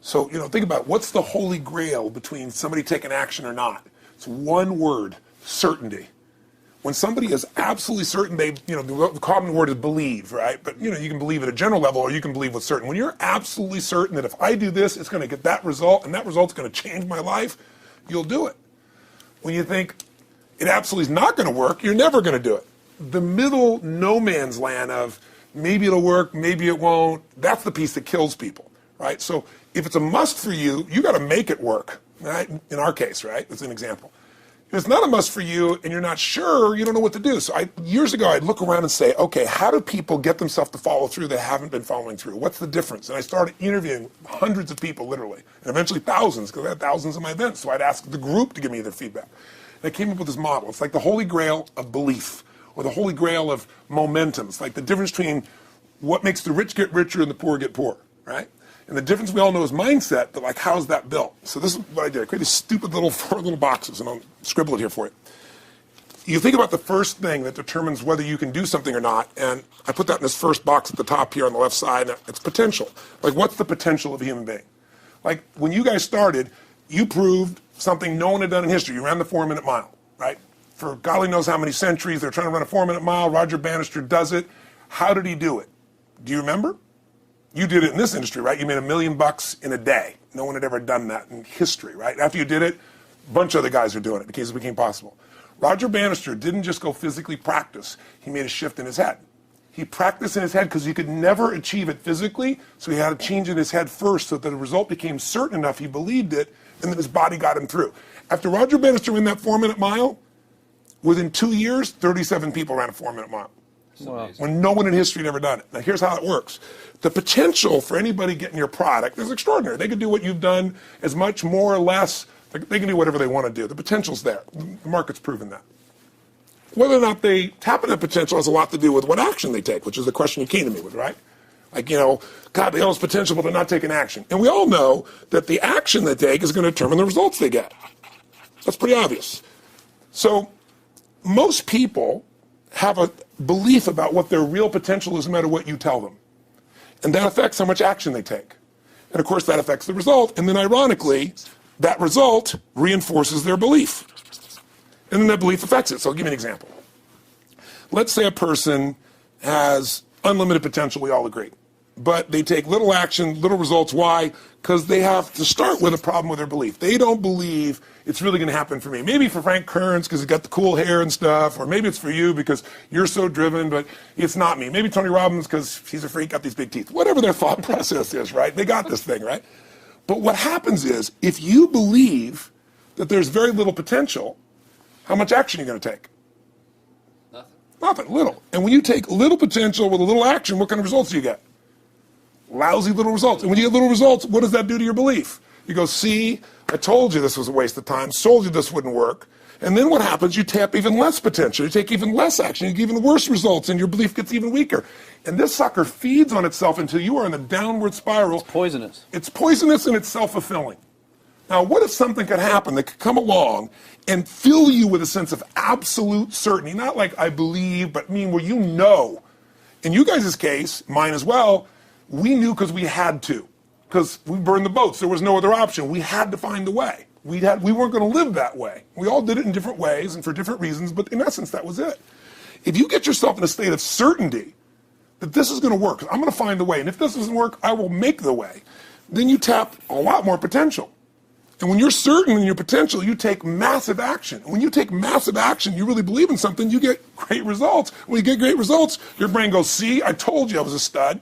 So, think about what's the holy grail between somebody taking action or not. It's one word, certainty. When somebody is absolutely certain, the common word is believe, right? But, you can believe at a general level or you can believe with certain. When you're absolutely certain that if I do this, it's going to get that result and that result's going to change my life, you'll do it. When you think it absolutely is not going to work, you're never going to do it. The middle no man's land of maybe it'll work, maybe it won't, that's the piece that kills people, right? So if it's a must for you, you got to make it work, right? In our case, right? That's an example. If it's not a must for you and you're not sure, you don't know what to do. So years ago, I'd look around and say, okay, how do people get themselves to follow through that haven't been following through? What's the difference? And I started interviewing hundreds of people, literally, and eventually thousands, because I had thousands of my events. So I'd ask the group to give me their feedback. And I came up with this model. It's like the holy grail of belief, or the holy grail of momentum. It's like the difference between what makes the rich get richer and the poor get poor, right? And the difference we all know is mindset, but like, how's that built? So this is what I did. I created these stupid four little boxes, and I'll scribble it here for you. You think about the first thing that determines whether you can do something or not, and I put that in this first box at the top here on the left side, and it's potential. Like, what's the potential of a human being? Like, when you guys started, you proved something no one had done in history. You ran the 4-minute mile, right? For golly knows how many centuries, they're trying to run a 4-minute mile. Roger Bannister does it. How did he do it? Do you remember? You did it in this industry, right? You made $1 million in a day. No one had ever done that in history, right? After you did it, a bunch of other guys are doing it because it became possible. Roger Bannister didn't just go physically practice. He made a shift in his head. He practiced in his head because he could never achieve it physically, so he had to change in his head first so that the result became certain enough he believed it, and then his body got him through. After Roger Bannister ran that 4-minute mile, within 2 years, 37 people ran a 4-minute mile. Wow. When no one in history had ever done it. Now here's how it works. The potential for anybody getting your product is extraordinary. They can do what you've done as much, more or less. They can do whatever they want to do. The potential's there. The market's proven that. Whether or not they tap into that potential has a lot to do with what action they take, which is the question you came to me with, right? Like, God, they all have potential, but they're not taking action. And we all know that the action they take is going to determine the results they get. That's pretty obvious. So most people have a belief about what their real potential is no matter what you tell them. And that affects how much action they take. And of course that affects the result. And then ironically, that result reinforces their belief. And then that belief affects it. So I'll give you an example. Let's say a person has unlimited potential, we all agree. But they take little action, little results. Why? Because they have to start with a problem with their belief. They don't believe it's really going to happen for me. Maybe for Frank Kearns because he's got the cool hair and stuff, or maybe it's for you because you're so driven, but it's not me. Maybe Tony Robbins because he's a freak, got these big teeth. Whatever their thought process is, right? They got this thing, right? But what happens is, if you believe that there's very little potential, how much action are you going to take? Nothing, little. And when you take little potential with a little action, what kind of results do you get? Lousy little results. And when you get little results, what does that do to your belief? You go, see, I told you this was a waste of time, told you this wouldn't work. And then what happens? You tap even less potential. You take even less action. You get even worse results, and your belief gets even weaker. And this sucker feeds on itself until you are in a downward spiral. It's poisonous. It's poisonous and it's self-fulfilling. Now, what if something could happen that could come along and fill you with a sense of absolute certainty? Not like I believe, but where you know. In you guys' case, mine as well, we knew because we had to. Because we burned the boats. There was no other option. We had to find a way. We weren't going to live that way. We all did it in different ways and for different reasons, but in essence, that was it. If you get yourself in a state of certainty that this is going to work, I'm going to find the way, and if this doesn't work, I will make the way, then you tap a lot more potential. And when you're certain in your potential, you take massive action. And when you take massive action, you really believe in something, you get great results. When you get great results, your brain goes, see, I told you I was a stud.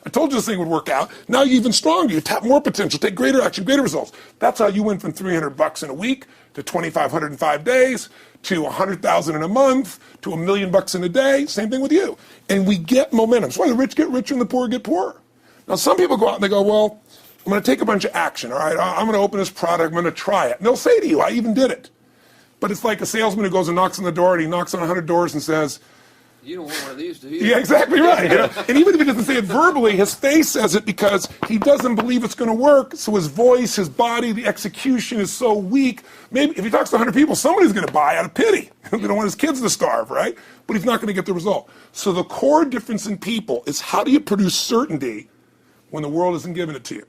I told you this thing would work out. Now you're even stronger. You tap more potential, take greater action, greater results. That's how you went from $300 in a week to $2,500 in 5 days to $100,000 in a month to $1 million in a day. Same thing with you. And we get momentum. That's why the rich get richer and the poor get poorer. Now some people go out and they go, well, I'm going to take a bunch of action. All right, I'm going to open this product. I'm going to try it. And they'll say to you, I even did it. But it's like a salesman who goes and knocks on the door, and he knocks on 100 doors and says, you don't want one of these, do you? Yeah, exactly right. And even if he doesn't say it verbally, his face says it because he doesn't believe it's going to work. So his voice, his body, the execution is so weak. Maybe if he talks to 100 people, somebody's going to buy out of pity. They don't want his kids to starve, right? But he's not going to get the result. So the core difference in people is how do you produce certainty when the world isn't giving it to you?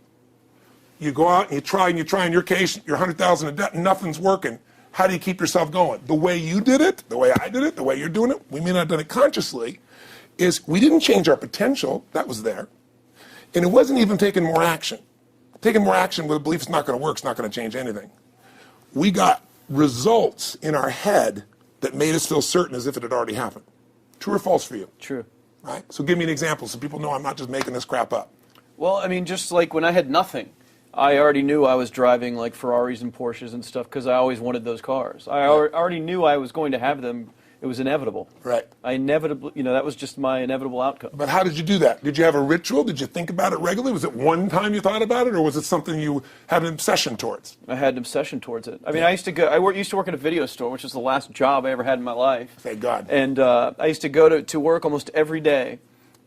You go out and you try, in your case, you're 100,000 in debt and nothing's working. How do you keep yourself going? The way you did it, the way I did it, the way you're doing it, we may not have done it consciously, is we didn't change our potential, that was there. And it wasn't even taking more action. Taking more action with a belief it's not going to work, it's not going to change anything. We got results in our head that made us feel certain as if it had already happened. True or false for you? True. Right? So give me an example so people know I'm not just making this crap up. Well, I mean, just like when I had nothing, I already knew I was driving like Ferraris and Porsches and stuff because I always wanted those cars. I already knew I was going to have them. It was inevitable. Right. I inevitably, that was just my inevitable outcome. But how did you do that? Did you have a ritual? Did you think about it regularly? Was it one time you thought about it, or was it something you had an obsession towards? I had an obsession towards it. I mean, I used to work at a video store, which was the last job I ever had in my life. Thank God. And I used to go to work almost every day,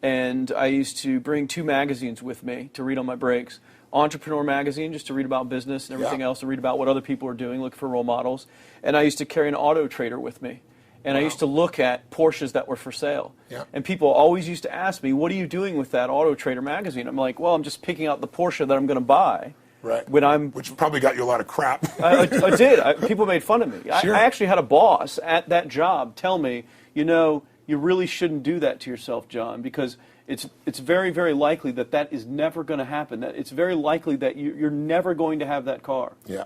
and I used to bring 2 magazines with me to read on my breaks. Entrepreneur magazine, just to read about business and everything else, to read about what other people are doing, look for role models. And I used to carry an auto trader with me. And I used to look at Porsches that were for sale. Yeah. And people always used to ask me, what are you doing with that Auto Trader magazine? I'm like, well, I'm just picking out the Porsche that I'm going to buy. Right. Which probably got you a lot of crap. I did. People made fun of me. Sure. I actually had a boss at that job tell me, you really shouldn't do that to yourself, John, because it's very, very likely that is never going to happen. That it's very likely that you're never going to have that car. Yeah.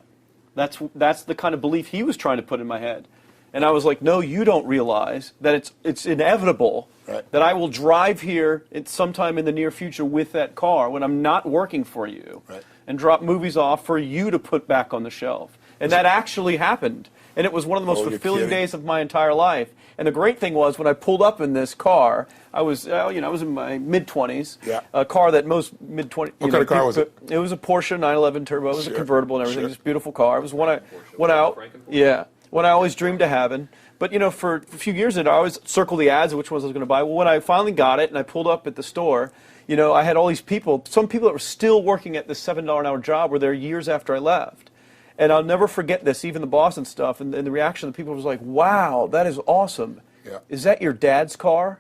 That's the kind of belief he was trying to put in my head. And I was like, no, you don't realize that it's inevitable that I will drive here sometime in the near future with that car when I'm not working for you and drop movies off for you to put back on the shelf. And that actually happened. And it was one of the most fulfilling days of my entire life. And the great thing was when I pulled up in this car, I was in my mid-20s, a car that most mid-20s... What kind of car was it? It was a Porsche 911 Turbo. It was a convertible and everything. It was a beautiful car. It was what I always dreamed of having. But, for a few years, I always circled the ads of which ones I was going to buy. Well, when I finally got it and I pulled up at the store, I had all these people, some people that were still working at this $7 an hour job were there years after I left. And I'll never forget this, even the boss and stuff, and the reaction of the people was like, wow, that is awesome. Yeah. Is that your dad's car?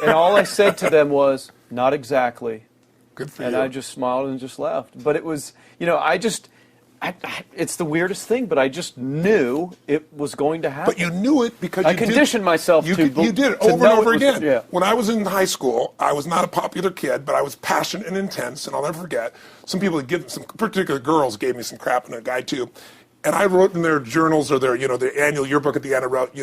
And all I said to them was, not exactly. Good for you. And I just smiled and just left. But it was, it's the weirdest thing, but I just knew it was going to happen. But you knew it because I conditioned myself to you did it over and over again. Yeah. When I was in high school, I was not a popular kid, but I was passionate and intense, and I'll never forget. Some particular girls gave me some crap, and a guy too. And I wrote in their journals or their annual yearbook at the end, I wrote,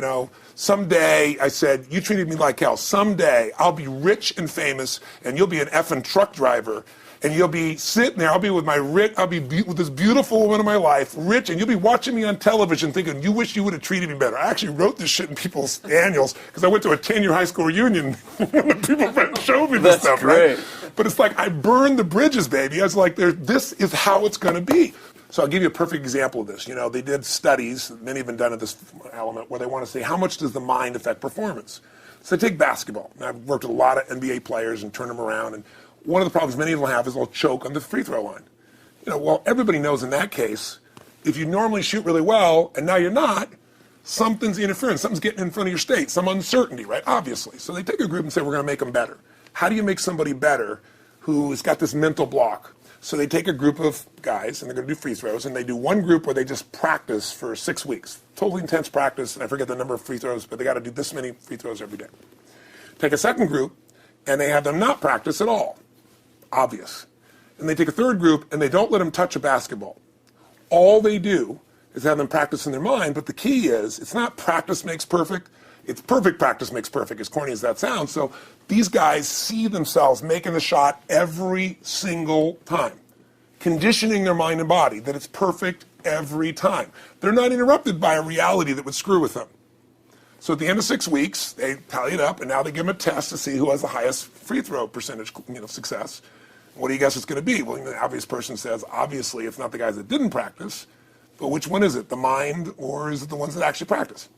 someday, I said, you treated me like hell. Someday I'll be rich and famous, and you'll be an effing truck driver. And you'll be sitting there, I'll be with with this beautiful woman of my life, rich, and you'll be watching me on television thinking, you wish you would have treated me better. I actually wrote this shit in people's annuals because I went to a 10-year high school reunion when people showed me this stuff, great. Right? But it's like, I burned the bridges, baby. I was like, this is how it's going to be. So I'll give you a perfect example of this. They did studies, many have been done at this element, where they want to say, how much does the mind affect performance? So take basketball. And I've worked with a lot of NBA players and turned them around, and one of the problems many of them have is they'll choke on the free throw line. Well, everybody knows in that case, if you normally shoot really well and now you're not, something's interfering, something's getting in front of your state, some uncertainty, right? Obviously. So they take a group and say, we're going to make them better. How do you make somebody better who's got this mental block? So they take a group of guys and they're going to do free throws, and they do one group where they just practice for 6 weeks. Totally intense practice, and I forget the number of free throws, but they got to do this many free throws every day. Take a second group, and they have them not practice at all. Obvious. And they take a third group and they don't let them touch a basketball. All they do is have them practice in their mind, but the key is it's not practice makes perfect, it's perfect practice makes perfect, as corny as that sounds. So these guys see themselves making the shot every single time, conditioning their mind and body that it's perfect every time. They're not interrupted by a reality that would screw with them. So at the end of 6 weeks, they tally it up, and now they give them a test to see who has the highest free throw percentage, success. What do you guess it's going to be? Well, the obvious person says, obviously, it's not the guys that didn't practice, but which one is it, the mind, or is it the ones that actually practice?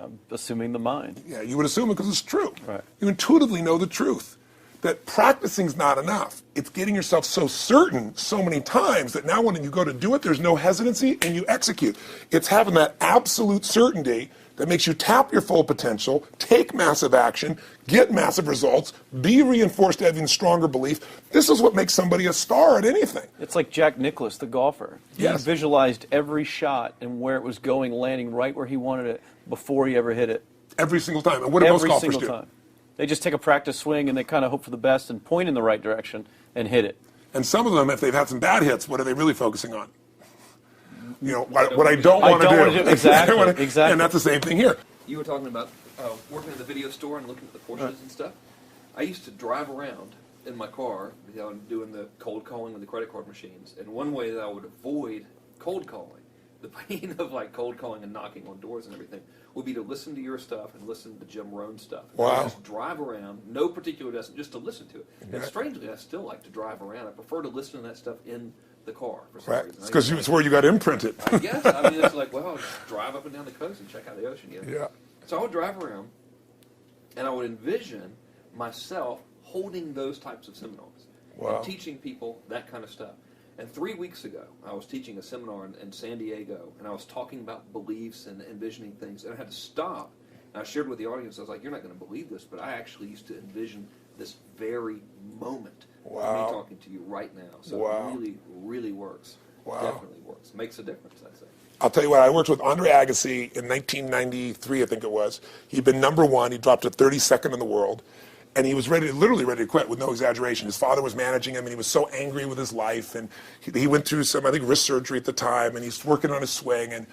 I'm assuming the mind. Yeah, you would assume it because it's true. Right. You intuitively know the truth, that practicing's not enough. It's getting yourself so certain so many times that now when you go to do it, there's no hesitancy, and you execute. It's having that absolute certainty that makes you tap your full potential, take massive action, get massive results, be reinforced to have even stronger belief. This is what makes somebody a star at anything. It's like Jack Nicklaus, the golfer. Yes. He visualized every shot and where it was going, landing right where he wanted it before he ever hit it. Every single time. And what do most Every golfers single do? time. They just take a practice swing and they kind of hope for the best and point in the right direction and hit it. And some of them, if they've had some bad hits, what are they really focusing on? You know, what I don't want to do. Exactly, exactly. And that's the same thing here. You were talking about working in the video store and looking at the Porsches and stuff. I used to drive around in my car, you know, doing the cold calling with the credit card machines. And one way that I would avoid cold calling, the pain of like cold calling and knocking on doors and everything, would be to listen to your stuff and listen to Jim Rohn's stuff. Wow. Just drive around, no particular destination, just to listen to it. And strangely, I still like to drive around. I prefer to listen to that stuff in the car for some Right. reason. It's because it's where you got imprinted. I guess. I mean, it's like, well, I'll just drive up and down the coast and check out the ocean. You know? Yeah. So I would drive around, and I would envision myself holding those types of seminars Wow. and teaching people that kind of stuff. And 3 weeks ago, I was teaching a seminar in San Diego, and I was talking about beliefs and envisioning things, and I had to stop. And I shared with the audience, I was like, you're not going to believe this, but I actually used to envision this very moment of Wow. me talking to you right now. So Wow. it really, really works. Wow. Definitely works. Makes a difference, I'd say. I'll tell you what, I worked with Andre Agassi in 1993, I think it was. He'd been #1. He dropped to 32nd in the world. And he was literally ready to quit with no exaggeration. His father was managing him, and he was so angry with his life. And he went through some, I think, wrist surgery at the time, and he's working on his swing. And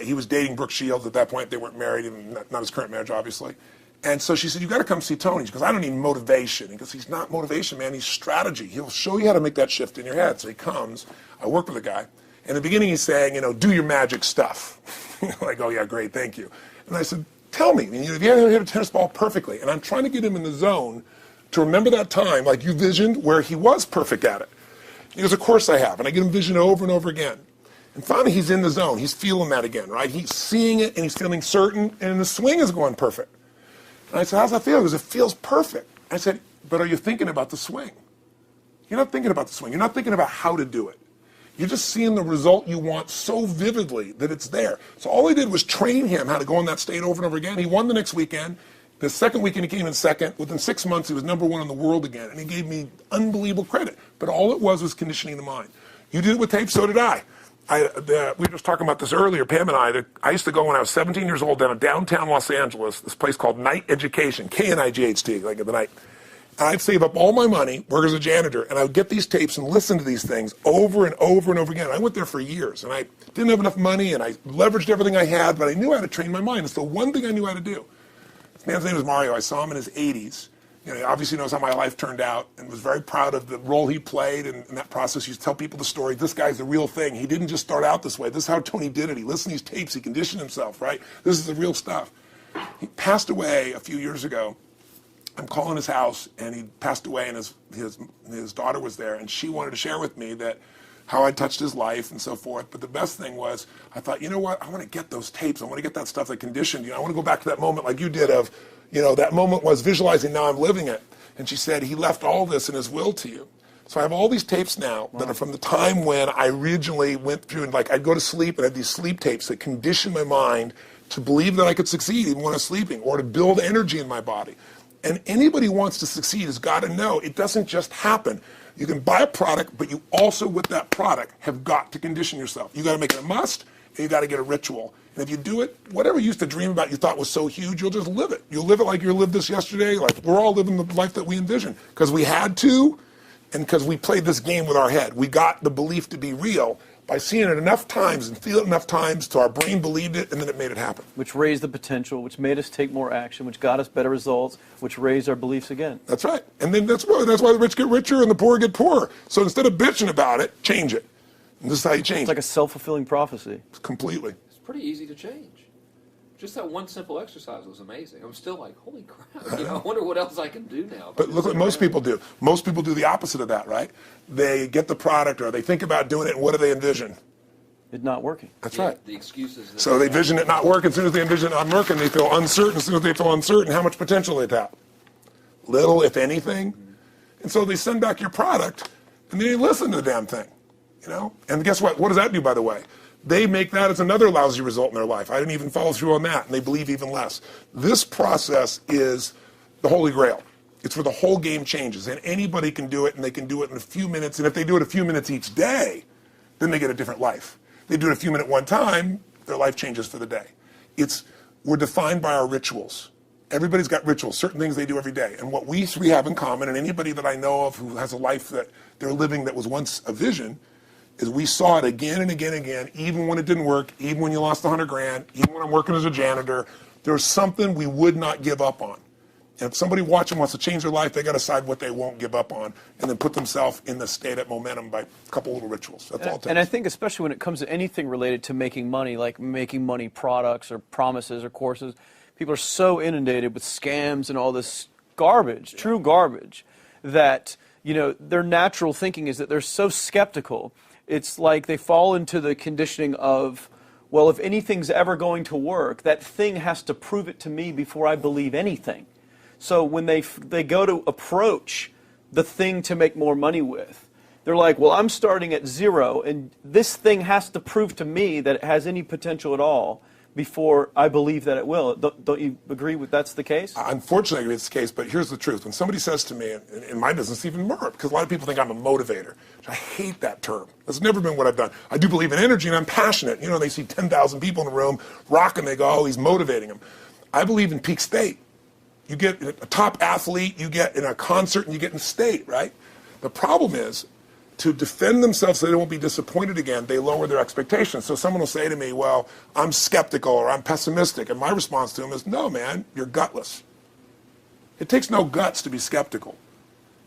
he was dating Brooke Shields at that point. They weren't married, and not his current marriage, obviously. And so she said, you got to come see Tony. She goes, I don't need motivation. He goes, he's not motivation, man. He's strategy. He'll show you how to make that shift in your head. So he comes. I work with the guy. In the beginning, he's saying, you know, do your magic stuff. Like, oh, yeah, great, thank you. And I said, tell me, if you ever hit a tennis ball perfectly, and I'm trying to get him in the zone to remember that time, like you visioned, where he was perfect at it. He goes, of course I have. And I get him vision over and over again. And finally, he's in the zone. He's feeling that again, right? He's seeing it, and he's feeling certain, and the swing is going perfect. And I said, how's that feel? He goes, it feels perfect. I said, but are you thinking about the swing? You're not thinking about the swing. You're not thinking about how to do it. You're just seeing the result you want so vividly that it's there. So all I did was train him how to go in that state over and over again. He won the next weekend. The second weekend he came in second. Within 6 months he was #1 in the world again. And he gave me unbelievable credit. But all it was conditioning the mind. You did it with tape, so did I. We were just talking about this earlier, Pam and I used to go when I was 17 years old down to downtown Los Angeles, this place called Night Education, K-N-I-G-H-T, like in the night. I'd save up all my money, work as a janitor, and I would get these tapes and listen to these things over and over and over again. I went there for years, and I didn't have enough money, and I leveraged everything I had, but I knew how to train my mind. It's the one thing I knew how to do. This man's name was Mario. I saw him in his 80s. You know, he obviously knows how my life turned out and was very proud of the role he played in that process. He used to tell people the story. This guy's the real thing. He didn't just start out this way. This is how Tony did it. He listened to these tapes. He conditioned himself, right? This is the real stuff. He passed away a few years ago. I'm calling his house, and he passed away, and his daughter was there, and she wanted to share with me that how I touched his life and so forth. But the best thing was, I thought, you know what? I want to get those tapes. I want to get that stuff that conditioned you. I want to go back to that moment like you did of, you know, that moment was visualizing, now I'm living it. And she said, he left all this in his will to you. So I have all these tapes now that are from the time when I originally went through, and like I'd go to sleep and I had these sleep tapes that conditioned my mind to believe that I could succeed even when I was sleeping, or to build energy in my body. And anybody who wants to succeed has got to know it doesn't just happen. You can buy a product, but you also, with that product, have got to condition yourself. You got to make it a must, and you got to get a ritual. And if you do it, whatever you used to dream about you thought was so huge, you'll just live it. You'll live it like you lived this yesterday. Like we're all living the life that we envision because we had to, and because we played this game with our head. We got the belief to be real by seeing it enough times and feeling it enough times till our brain believed it, and then it made it happen. Which raised the potential, which made us take more action, which got us better results, which raised our beliefs again. That's right. And then that's why the rich get richer and the poor get poorer. So instead of bitching about it, change it. And this is how you change It's like a self-fulfilling prophecy. Completely. It's pretty easy to change. Just that one simple exercise was amazing. I'm still like, holy crap, you know, I wonder what else I can do now. But look what most people do. Most people do the opposite of that, right? They get the product or they think about doing it, and what do they envision? It not working. That's right. The excuses. So they vision it not working. As soon as they envision it not working, they feel uncertain. As soon as they feel uncertain, how much potential they tap? Little, if anything. And so they send back your product, and then you listen to the damn thing, you know? And guess what? What does that do, by the way? They make that as another lousy result in their life. I didn't even follow through on that, and they believe even less. This process is the Holy Grail. It's where the whole game changes, and anybody can do it, and they can do it in a few minutes, and if they do it a few minutes each day, then they get a different life. They do it a few minutes one time, their life changes for the day. We're defined by our rituals. Everybody's got rituals, certain things they do every day. And what we three have in common, and anybody that I know of who has a life that they're living that was once a vision, is we saw it again and again and again, even when it didn't work, even when you lost 100 grand, even when I'm working as a janitor, there's something we would not give up on. And if somebody watching wants to change their life, they got to decide what they won't give up on and then put themselves in the state of momentum by a couple little rituals. That's all it takes. And I think especially when it comes to anything related to making money, like making money products or promises or courses, people are so inundated with scams and all this garbage, true garbage, that their natural thinking is that they're so skeptical. It's like they fall into the conditioning of, well, if anything's ever going to work, that thing has to prove it to me before I believe anything. So when they go to approach the thing to make more money with, they're like, well, I'm starting at zero, and this thing has to prove to me that it has any potential at all before I believe that it will. Don't you agree with that's the case? Unfortunately, I agree it's the case, but here's the truth. When somebody says to me, in my business even more, because a lot of people think I'm a motivator. I hate that term. That's never been what I've done. I do believe in energy, and I'm passionate. They see 10,000 people in the room rocking, they go, oh, he's motivating them. I believe in peak state. You get a top athlete, you get in a concert, and you get in state, right? The problem is, to defend themselves so they won't be disappointed again, they lower their expectations. So someone will say to me, well, I'm skeptical or I'm pessimistic. And my response to them is, no, man, you're gutless. It takes no guts to be skeptical.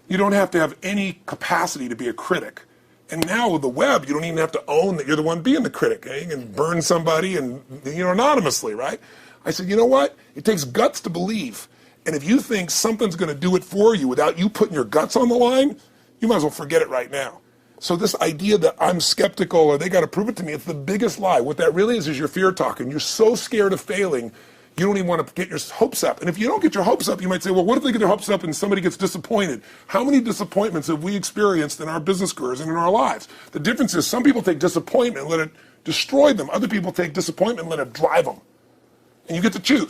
You don't have to have any capacity to be a critic. And now with the web, you don't even have to own that you're the one being the critic. You can burn somebody and anonymously, right? I said, you know what? It takes guts to believe. And if you think something's going to do it for you without you putting your guts on the line, you might as well forget it right now. So this idea that I'm skeptical or they got to prove it to me, it's the biggest lie. What that really is your fear talking. You're so scared of failing, you don't even want to get your hopes up. And if you don't get your hopes up, you might say, well, what if they get their hopes up and somebody gets disappointed? How many disappointments have we experienced in our business careers and in our lives? The difference is some people take disappointment and let it destroy them. Other people take disappointment and let it drive them. And you get to choose.